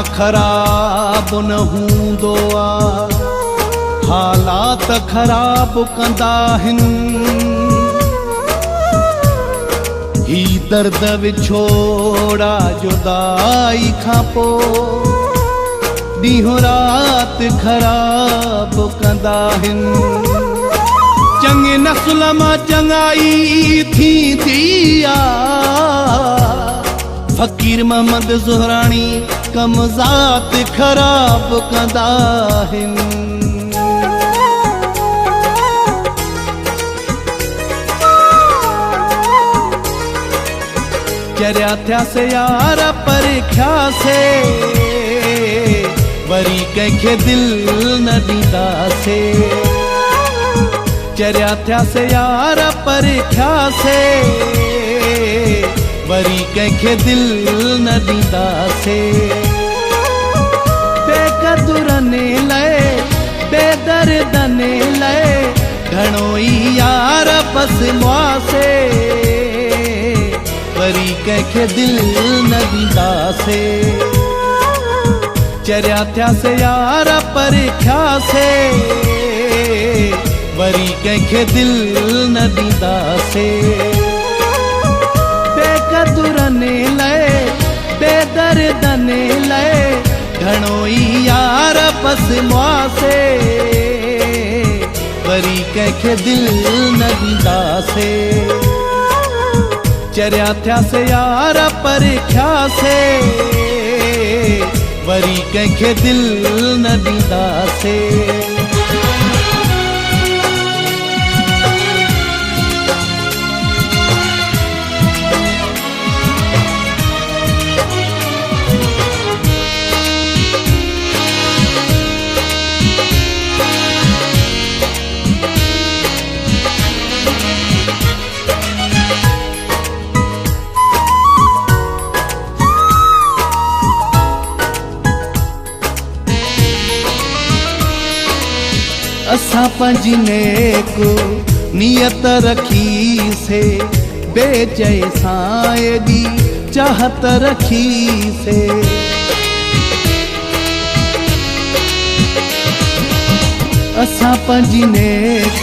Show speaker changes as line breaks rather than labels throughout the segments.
ख़राब न हूंदो आहे, हालात ख़राब कंदा आहिनि। ही दर्द विछोड़ा जुदाई खां पोइ ॾींहों राति ख़राब कंदा आहिनि। चङे नस्ल मां चङाई थींदी आहे, फ़कीर मोहम्मद ज़ुहरानी कम ज़ात ख़राब कंदा आहिनि। चरिया थियासे यार परखिया से, वरी कंहिंखे दिल न ॾींदासे। चरिया थियासे यार परखिया से, वरी कंहिंखे दिल न ॾींदासे। बेक़दुरनि लाइ बेदर्दनि लाइ घणो ई यार बसि मुआसे, वरी कंहिंखे दिल न ॾींदासे। चरिया थियासे यार परखिया से, वरी कंहिंखे दिल न ॾींदासे। बेक़दुरनि लाइ बेदर्दनि लाइ घणो ई यार बसि मुआसे, वरी कंहिंखे दिल न ॾींदासे। चरिया थियासे यार परखिया से, वरी कंहिंखे दिल न ॾींदासे। असां पंहिंजी नेक नियत रखी से, बेचए सां एॾी चाहत रखी से। असां पंहिंजी नेक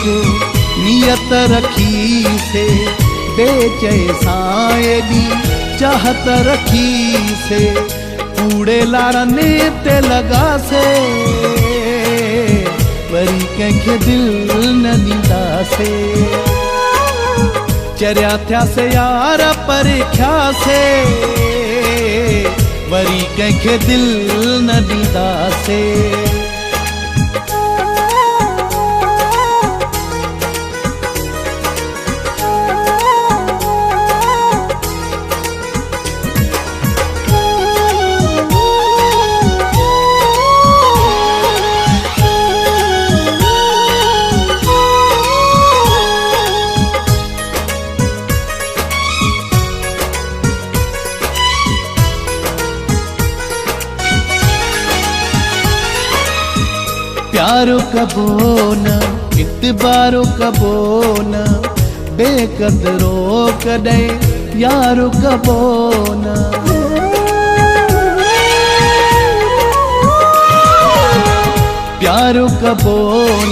नियत रखी से, बेचए सां एॾी चाहत रखी से। कूड़े लारने ते लॻासे, वरी कंहिंखे दिल न ॾींदासे। चरिया थियासे यार परखिया से, वरी कंहिंखे दिल न ॾींदासे। प्यारो कबो न इतबारो कबो न, बेक़दरो कॾहिं यारो कबो न। प्यारो कबो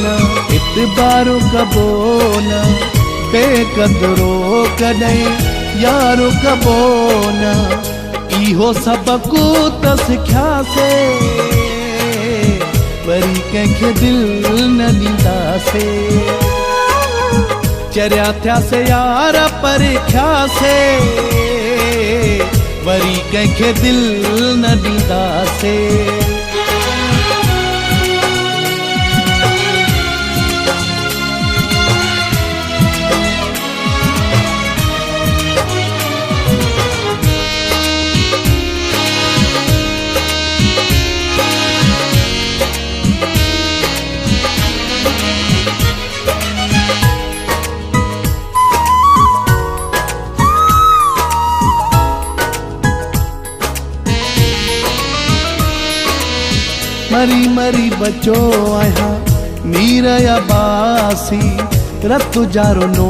न इतबारो कबो न, बेक़दरो कॾहिं यारो कबो न। इहो सबक़ु त सिखियासे, वरी कंहिंखे दिल न ॾींदासे। चरिया थियासे यार परखिया से, वरी कंहिंखे दिल न ॾींदासे। मरी मरी बचो आहियां नीर या बासी, रत जारो नो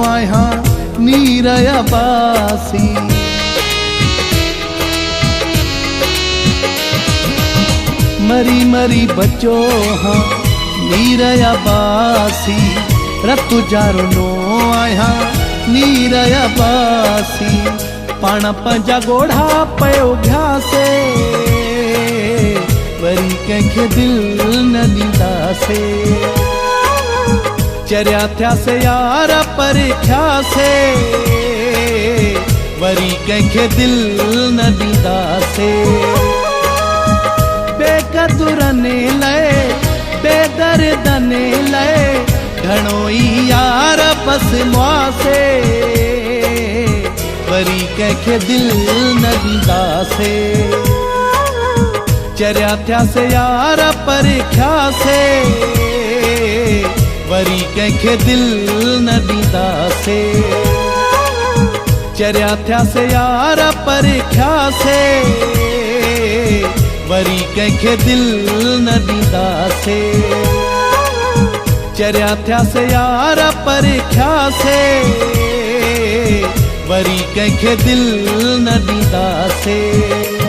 आहियां नीर या बासी। मरी मरी बचो हाँ नीरया बासी रतु जारो नो आया नीरया बासी पाण पंजा गोढ़ा पयो घ्यासे वरी कंहिंखे दिल न ॾींदासे चरिया थियासे यार परखियासे वरी कंहिंखे दिल न ॾींदासे बेकदुरने लए बेदर्दने लए घणो ई यार बस मुआसे वरी कंहिंखे दिल न ॾींदासे चरिया थियासे यार परखियासे वरी कंहिंखे दिल न ॾींदासे चरिया थियासे यार परखियासे वरी कंहिंखे दिल न ॾींदासे चरिया थियासे यार परखियासे वरी कंहिंखे दिल न ॾींदासे।